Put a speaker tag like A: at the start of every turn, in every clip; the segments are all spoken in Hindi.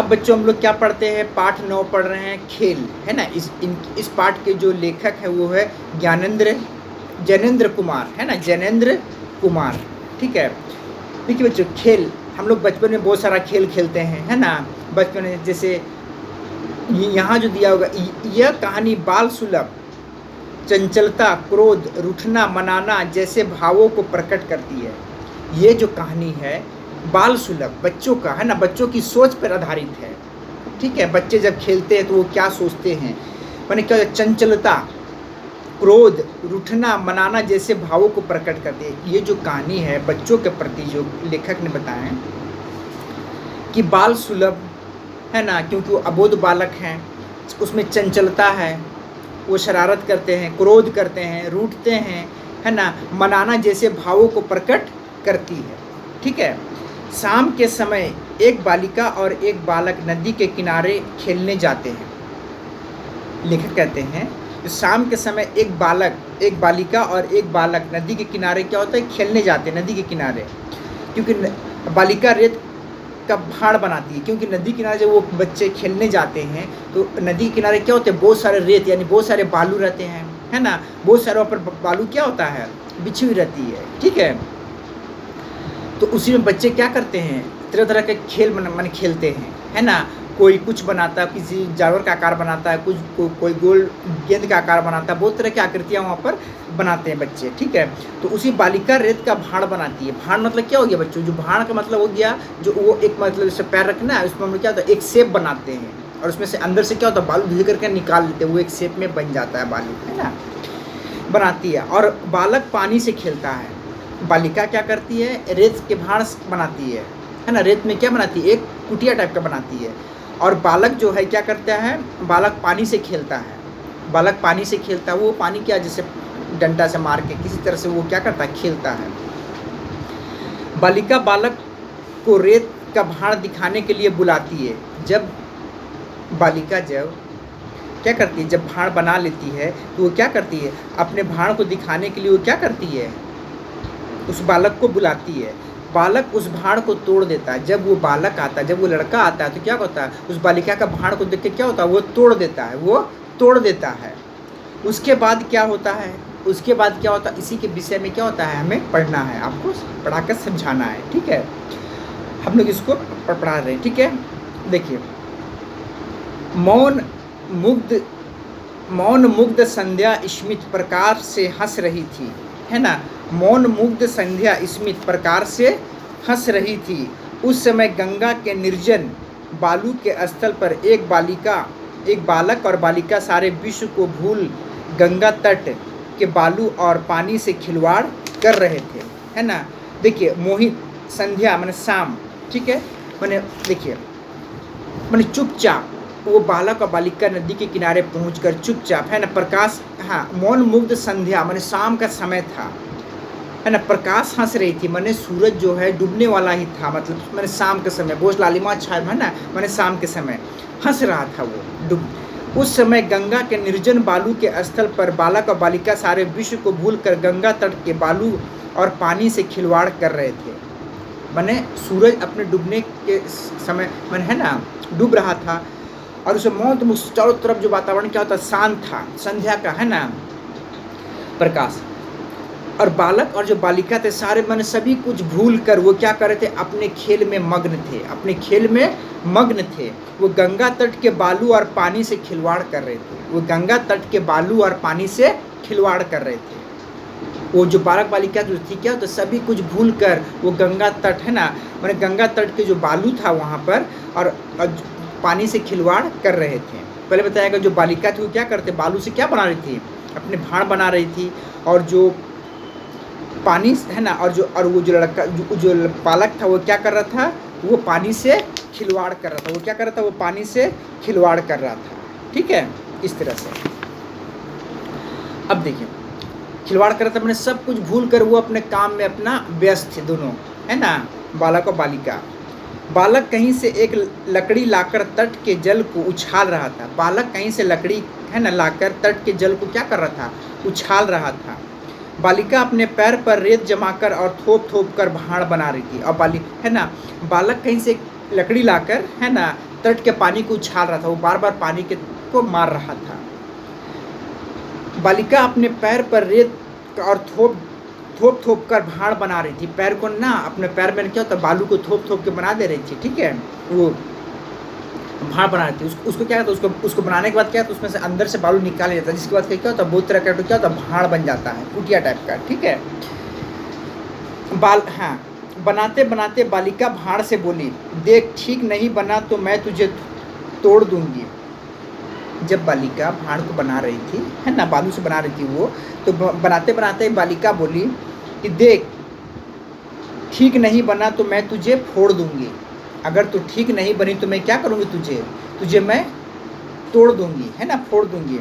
A: अब बच्चों हम लोग क्या पढ़ते हैं, पाठ 9 पढ़ रहे हैं, खेल, है ना। इस पाठ के जो लेखक है वो है जैनेंद्र कुमार, है ना, जैनेंद्र कुमार, ठीक है। देखिए बच्चों, खेल हम लोग बचपन में बहुत सारा खेल खेलते हैं, है ना। बचपन में जैसे यहाँ जो दिया होगा, यह कहानी बाल सुलभ चंचलता, क्रोध, रूठना, मनाना जैसे भावों को प्रकट करती है। ये जो कहानी है बाल सुलभ, बच्चों का, है ना, बच्चों की सोच पर आधारित है, ठीक है। बच्चे जब खेलते हैं तो वो क्या सोचते हैं, मैंने क्या, चंचलता, क्रोध, रूठना, मनाना जैसे भावों को प्रकट करती है। ये जो कहानी है बच्चों के प्रति जो लेखक ने बताया है कि बाल सुलभ, है ना, क्योंकि वो अबोध बालक हैं, उसमें चंचलता है, वो शरारत करते हैं, क्रोध करते हैं, रूठते हैं, है ना, मनाना जैसे भावों को प्रकट करती है, ठीक है। शाम के समय एक बालिका और एक बालक नदी के किनारे खेलने जाते हैं। लेखक कहते हैं शाम के समय एक बालिका और एक बालक नदी के किनारे क्या होता है, खेलने जाते हैं नदी के किनारे, क्योंकि बालिका रेत का भाड़ बनाती है, क्योंकि नदी किनारे जब वो बच्चे खेलने जाते हैं तो नदी के किनारे क्या होते हैं, बहुत सारे रेत यानी बहुत सारे बालू रहते हैं, है ना, बहुत सारे वहाँ पर बालू क्या होता है, बिछी हुई रहती है, ठीक है। तो उसी में बच्चे क्या करते हैं, तरह तरह के खेल मन खेलते हैं, है ना। कोई कुछ बनाता है, किसी जानवर का आकार बनाता है, कोई गोल गेंद का आकार बनाता है, बहुत तरह की आकृतियाँ वहाँ पर बनाते हैं बच्चे, ठीक है। तो उसी बालिका रेत का भाड़ बनाती है। भाड़ मतलब क्या हो गया बच्चों, जो भाड़ का मतलब हो गया जो वो एक मतलब जैसे पैर रखना है, उसमें हम लोग क्या होता है एक शेप बनाते हैं और उसमें से अंदर से क्या होता है बालू धीरे करके निकाल लेते हैं, वो एक शेप में बन जाता है बालू, है ना, बनाती है। और बालक पानी से खेलता है, बालिका क्या करती है, रेत के भाड़ बनाती है ना, रेत में क्या बनाती है, एक कुटिया टाइप का बनाती है। और बालक जो है क्या करता है, बालक पानी से खेलता है, बालक पानी से खेलता है, वो पानी क्या जैसे डंडा से मार के किसी तरह से वो क्या करता है, खेलता है। बालिका बालक को रेत का भाड़ दिखाने के लिए बुलाती है। जब बालिका जब क्या करती है, जब भाड़ बना लेती है तो वो क्या करती है, अपने भाड़ को दिखाने के लिए वो क्या करती है, उस बालक को बुलाती है। बालक उस भाड़ को तोड़ देता है। जब वो बालक आता है, जब वो लड़का आता है तो क्या होता है, उस बालिका का भाड़ को देख के क्या होता है, वो तोड़ देता है, वो तोड़ देता है। उसके बाद क्या होता है, उसके बाद क्या होता है, इसी के विषय में क्या होता है हमें पढ़ना है, आपको पढ़ाकर समझाना है, ठीक है। हम लोग इसको पढ़ा रहे हैं, ठीक है। देखिए, मौन मुग्ध संध्या स्मित प्रकार से हंस रही थी, है ना। मौन मुग्ध संध्या स्मित प्रकार से हंस रही थी। उस समय गंगा के निर्जन बालू के स्थल पर एक बालक और बालिका सारे विश्व को भूल गंगा तट के बालू और पानी से खिलवाड़ कर रहे थे, है ना। देखिए, मोहित संध्या माने शाम, ठीक है, माने देखिए माने चुपचाप वो बालक और बालिका नदी के किनारे पहुंचकर चुपचाप, है ना, प्रकाश, हाँ, मौन मुग्ध संध्या माने शाम का समय था, है ना, प्रकाश हंस रही थी, मैंने सूरज जो है डूबने वाला ही था, मतलब मैंने शाम के समय बोझ लालिमा छाया, है ना, मैंने शाम के समय हंस रहा था वो डूब। उस समय गंगा के निर्जन बालू के स्थल पर बालक और बालिका सारे विश्व को भूलकर गंगा तट के बालू और पानी से खिलवाड़ कर रहे थे। मैंने सूरज अपने डूबने के समय मैंने, है ना, डूब रहा था और उसे मौन चारों तरफ जो वातावरण क्या होता शांत था, संध्या का, है ना, प्रकाश। और बालक और जो बालिका थे सारे मन सभी कुछ भूल कर वो क्या कर रहे थे, अपने खेल में मग्न थे, अपने खेल में मग्न थे। वो गंगा तट के बालू और पानी से खिलवाड़ कर रहे थे, वो गंगा तट के बालू और पानी से खिलवाड़ कर रहे थे। वो जो बालक बालिका जो थी क्या, तो सभी कुछ भूल कर वो गंगा तट, है ना, मैंने गंगा तट के जो बालू था वहाँ पर और पानी से खिलवाड़ कर रहे थे। पहले बताया गया जो बालिका थी वो क्या करते, बालू से क्या बना रही थी, अपने भाड़ बना रही थी, और जो पानी, है ना, और वो जो लड़का जो बालक था वो क्या कर रहा था, वो पानी से खिलवाड़ कर रहा था, वो क्या कर रहा था, वो पानी से खिलवाड़ कर रहा था, ठीक है, इस तरह से। अब देखिए, खिलवाड़ कर रहा था, मैंने सब कुछ भूल कर वो अपने काम में अपना व्यस्त थे दोनों, है ना, बालक और बालिका। बालक कहीं से एक लकड़ी लाकर तट के जल को उछाल रहा था, बालक कहीं से लकड़ी, है ना, लाकर तट के जल को क्या कर रहा था, उछाल रहा था। बालिका अपने पैर पर रेत जमाकर और थोप कर भाड़ बना रही थी। और है ना, बालक कहीं से लकड़ी लाकर, है ना, तट के पानी को उछाल रहा था, वो बार बार पानी के को मार रहा था। बालिका अपने पैर पर रेत और थोप कर भाड़ बना रही थी। पैर को ना, अपने पैर में क्या होता है, बालू को थोप के बना दे रही थी, ठीक है, वो भाड़ बना रही थी। उसको क्या होता है, उसको बनाने के बाद क्या होता है, उसमें से अंदर से बालू निकाल जाता है, जिसके बाद क्या होता है, बहुत तरह का क्या होता है, भाड़ बन जाता है, कुटिया टाइप का, ठीक है। हाँ, बनाते बनाते बालिका भाड़ से बोली, देख ठीक नहीं बना तो मैं तुझे तोड़ दूंगी। जब बालिका भाड़ को बना रही थी, है ना, बालू से बना रही थी वो, तो बनाते बनाते बालिका बोली कि देख ठीक नहीं बना तो मैं तुझे फोड़ दूंगी। अगर तू ठीक नहीं बनी तो मैं क्या करूंगी, तुझे मैं तोड़ दूंगी, है ना, फोड़ दूंगी।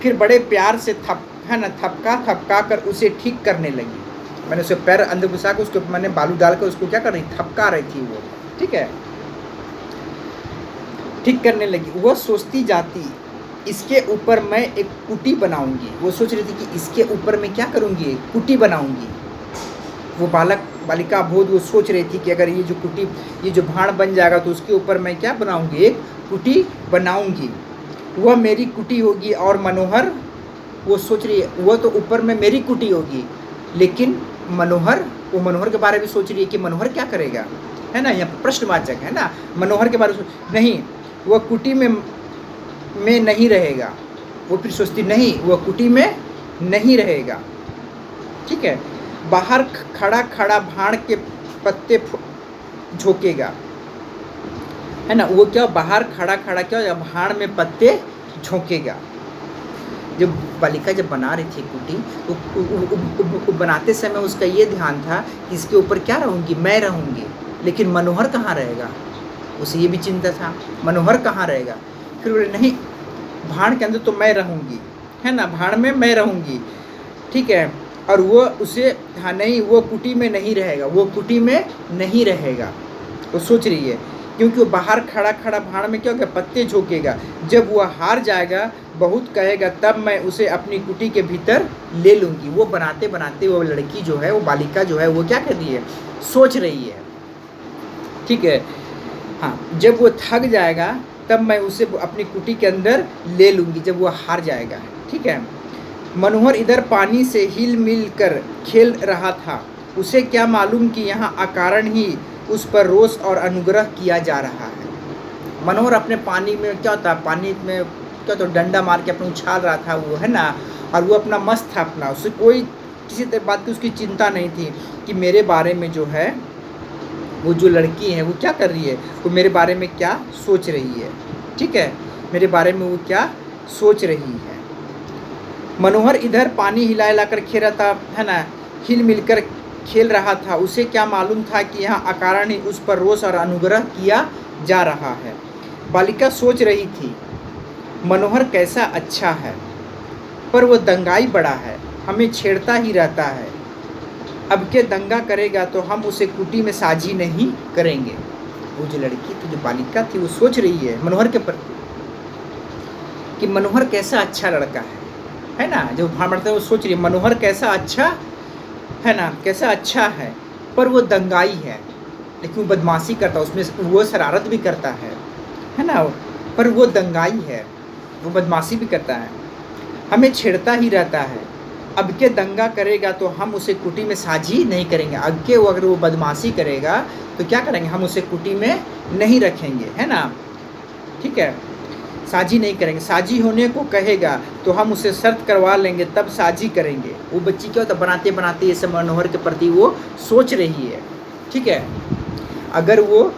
A: फिर बड़े प्यार से थपका कर उसे ठीक करने लगी। मैंने उसे पैर अंदर घुसा कर उसके मैंने बालू डालकर उसको क्या कर रही, थपका रही थी वो, ठीक है, ठीक करने लगी। वह सोचती जाती, इसके ऊपर मैं एक कुटी बनाऊंगी। वो सोच रही थी कि इसके ऊपर मैं क्या करूंगी, कुटी बनाऊंगी। वो बालिका बोध वो सोच रही थी कि अगर ये जो भाड़ बन जाएगा तो उसके ऊपर मैं क्या बनाऊंगी, एक कुटी बनाऊंगी। वह मेरी कुटी होगी और मनोहर, वो सोच रही है, वह तो ऊपर में मेरी कुटी होगी, लेकिन वो मनोहर के बारे में सोच रही है कि मनोहर क्या करेगा, है ना, यहाँ प्रश्नवाचक है ना, मनोहर के बारे में नहीं, वह कुटी में नहीं रहेगा। वो फिर सोचती नहीं, वह कुटी में नहीं रहेगा, ठीक है। बाहर खड़ा भाड़ के पत्ते झोंकेगा, है ना, वो क्या बाहर खड़ा क्या भाड़ में पत्ते झोंकेगा। जब बालिका जब बना रही थी कुटी, तो बनाते समय उसका ये ध्यान था कि इसके ऊपर क्या रहूँगी, मैं रहूँगी, लेकिन मनोहर कहाँ रहेगा, उसे ये भी चिंता था, मनोहर कहाँ रहेगा। फिर बोले नहीं, भाड़ के अंदर तो मैं रहूँगी, है ना, भाड़ में मैं रहूँगी, ठीक है। और वो उसे हाँ नहीं, वो कुटी में नहीं रहेगा, वो कुटी में नहीं रहेगा, वो सोच रही है, क्योंकि वो बाहर खड़ा भाड़ में क्या होगा, पत्ते झोंकेगा। जब वो हार जाएगा, बहुत कहेगा, तब मैं उसे अपनी कुटी के भीतर ले लूँगी। वो बनाते बनाते वो लड़की जो है, वो बालिका जो है, वो क्या कर रही है, सोच रही है, ठीक है। हाँ, जब वो थक जाएगा तब मैं उसे अपनी कुटी के अंदर ले लूँगी, जब वो हार जाएगा, ठीक है। मनोहर इधर पानी से हिल मिल कर खेल रहा था। उसे क्या मालूम कि यहाँ अकारण ही उस पर रोष और अनुग्रह किया जा रहा है। मनोहर अपने पानी में क्या होता है, पानी में क्या तो डंडा मार के अपना उछाल रहा था वो, है ना, और वो अपना मस्त था अपना, उससे कोई किसी बात की उसकी चिंता नहीं थी कि मेरे बारे में जो है वो जो लड़की है वो क्या कर रही है, वो मेरे बारे में क्या सोच रही है, ठीक है, मेरे बारे में वो क्या सोच रही है। मनोहर इधर पानी हिला कर खेल रहा था, है ना, हिल मिलकर खेल रहा था। उसे क्या मालूम था कि यहाँ अकारण ही उस पर रोष और अनुग्रह किया जा रहा है। बालिका सोच रही थी, मनोहर कैसा अच्छा है, पर वो दंगाई बड़ा है, हमें छेड़ता ही रहता है। अब के दंगा करेगा तो हम उसे कुटी में साझी नहीं करेंगे। वो जो लड़की थी, जो बालिका थी, वो सोच रही है मनोहर के प्रति कि मनोहर कैसा अच्छा लड़का है ना, जो भाड़ते वो सोच रही है मनोहर कैसा अच्छा है ना, कैसा अच्छा है, पर वो दंगाई है, लेकिन वो बदमाशी करता है, उसमें वो शरारत भी करता है ना, पर वो दंगाई है, वो बदमाशी भी करता है, हमें छेड़ता ही रहता है। अब के दंगा करेगा तो हम उसे कुटी में साझी नहीं करेंगे। आगे वो अगर वो बदमाशी करेगा तो क्या करेंगे, हम उसे कुटी में नहीं रखेंगे, है ना, ठीक है, साझी नहीं करेंगे। साझी होने को कहेगा तो हम उसे शर्त करवा लेंगे, तब साझी करेंगे। वो बच्ची क्या होता, बनाते बनाते ये सब मनोहर के प्रति वो सोच रही है, ठीक है। अगर वो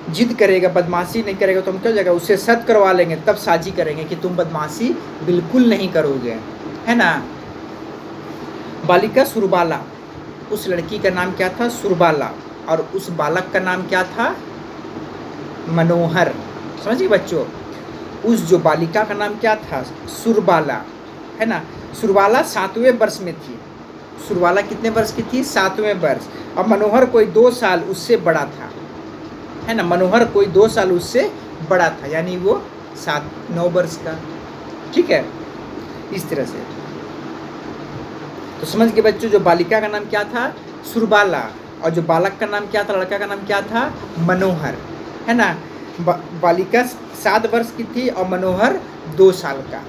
A: जिद करेगा, बदमाशी नहीं करेगा तो हम क्या हो जाएगा, उससे शर्त करवा लेंगे, तब साझी करेंगे कि तुम बदमाशी बिल्कुल नहीं करोगे, है ना। बालिका सुरबाला, उस लड़की का नाम क्या था, सुरबाला, और उस बालक का नाम क्या था, मनोहर। समझिए बच्चों, उस जो बालिका का नाम क्या था, सुरबाला, है ना। सुरबाला 7वें वर्ष में थी। सुरबाला कितने वर्ष की थी, 7वें वर्ष। और मनोहर कोई 2 साल उससे बड़ा था, है ना, मनोहर कोई 2 साल उससे बड़ा था, यानी वो 9 वर्ष का, ठीक है, इस तरह से। तो समझ के बच्चों, जो बालिका का नाम क्या था, सुरबाला, और जो बालक का नाम क्या था, लड़का का नाम क्या था, मनोहर, है ना। बालिका 7 वर्ष की थी और मनोहर 2 साल का।